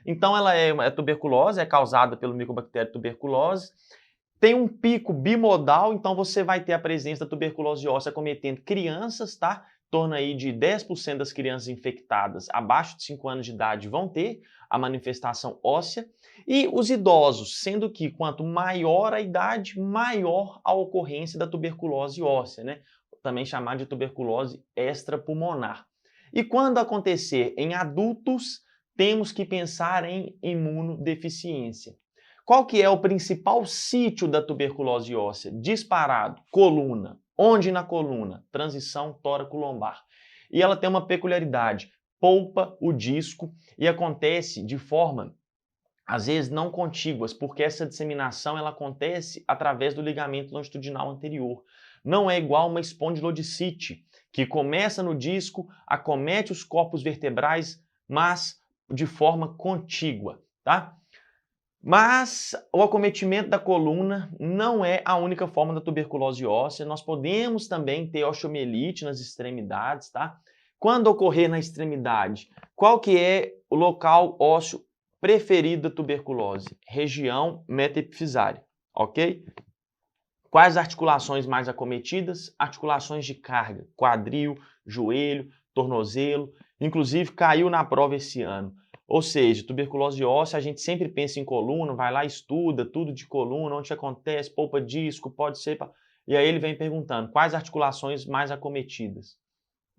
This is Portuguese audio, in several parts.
Então ela é tuberculose, é causada pelo micobactério tuberculose. Tem um pico bimodal, então você vai ter a presença da tuberculose óssea acometendo crianças, tá? Em torno aí de 10% das crianças infectadas abaixo de 5 anos de idade vão ter a manifestação óssea. E os idosos, sendo que quanto maior a idade, maior a ocorrência da tuberculose óssea, né? Também chamada de tuberculose extrapulmonar. E quando acontecer em adultos, temos que pensar em imunodeficiência. Qual que é o principal sítio da tuberculose óssea? Disparado, coluna. Onde na coluna? Transição tóraco-lombar. E ela tem uma peculiaridade, polpa o disco e acontece de forma, às vezes, não contíguas, porque essa disseminação ela acontece através do ligamento longitudinal anterior. Não é igual uma espondilodicite, que começa no disco, acomete os corpos vertebrais, mas de forma contígua, tá? Mas o acometimento da coluna não é a única forma da tuberculose óssea. Nós podemos também ter osteomielite nas extremidades, tá? Quando ocorrer na extremidade, qual que é o local ósseo preferido da tuberculose? Região metaepifisária, ok? Quais articulações mais acometidas? Articulações de carga, quadril, joelho, tornozelo, inclusive caiu na prova esse ano. Ou seja, tuberculose óssea, a gente sempre pensa em coluna, vai lá, estuda tudo de coluna, onde acontece, polpa disco, pode ser... E aí ele vem perguntando, quais articulações mais acometidas?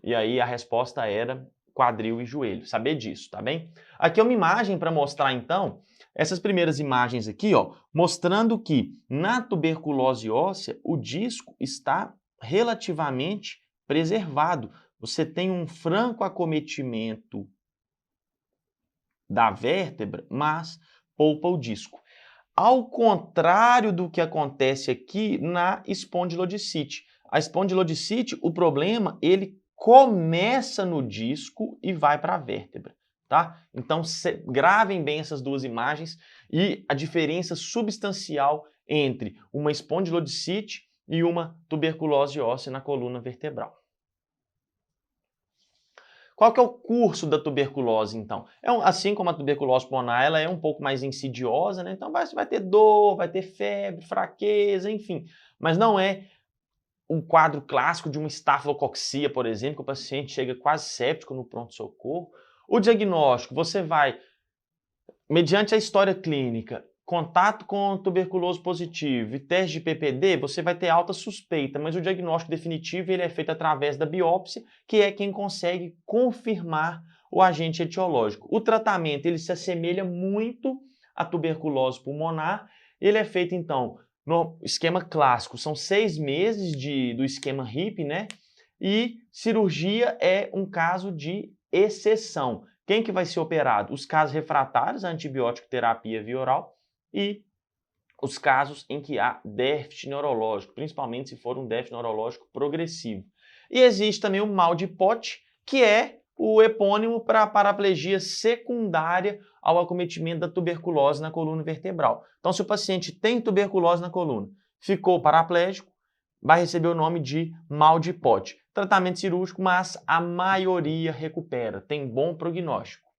E aí a resposta era quadril e joelho, saber disso, tá bem? Aqui é uma imagem para mostrar então, essas primeiras imagens aqui, ó, mostrando que na tuberculose óssea o disco está relativamente preservado. Você tem um franco acometimento da vértebra, mas polpa o disco. Ao contrário do que acontece aqui na espondilodicite. A espondilodicite, o problema, ele começa no disco e vai para a vértebra, tá? Então, gravem bem essas duas imagens e a diferença substancial entre uma espondilodicite e uma tuberculose óssea na coluna vertebral. Qual que é o curso da tuberculose, então? Assim como a tuberculose pulmonar, ela é um pouco mais insidiosa, né? Então você vai ter dor, vai ter febre, fraqueza, enfim. Mas não é um quadro clássico de uma estafilococcea, por exemplo, que o paciente chega quase séptico no pronto-socorro. O diagnóstico, você vai, mediante a história clínica, contato com tuberculose positivo e teste de PPD, você vai ter alta suspeita, mas o diagnóstico definitivo ele é feito através da biópsia, que é quem consegue confirmar o agente etiológico. O tratamento ele se assemelha muito à tuberculose pulmonar, ele é feito então no esquema clássico, são 6 meses do esquema HIP, né? E cirurgia é um caso de exceção. Quem que vai ser operado? Os casos refratários à antibiótico terapia via oral e os casos em que há déficit neurológico, principalmente se for um déficit neurológico progressivo. E existe também o mal de Pote, que é o epônimo para a paraplegia secundária ao acometimento da tuberculose na coluna vertebral. Então, se o paciente tem tuberculose na coluna, ficou paraplégico, vai receber o nome de mal de Pote. Tratamento cirúrgico, mas a maioria recupera, tem bom prognóstico.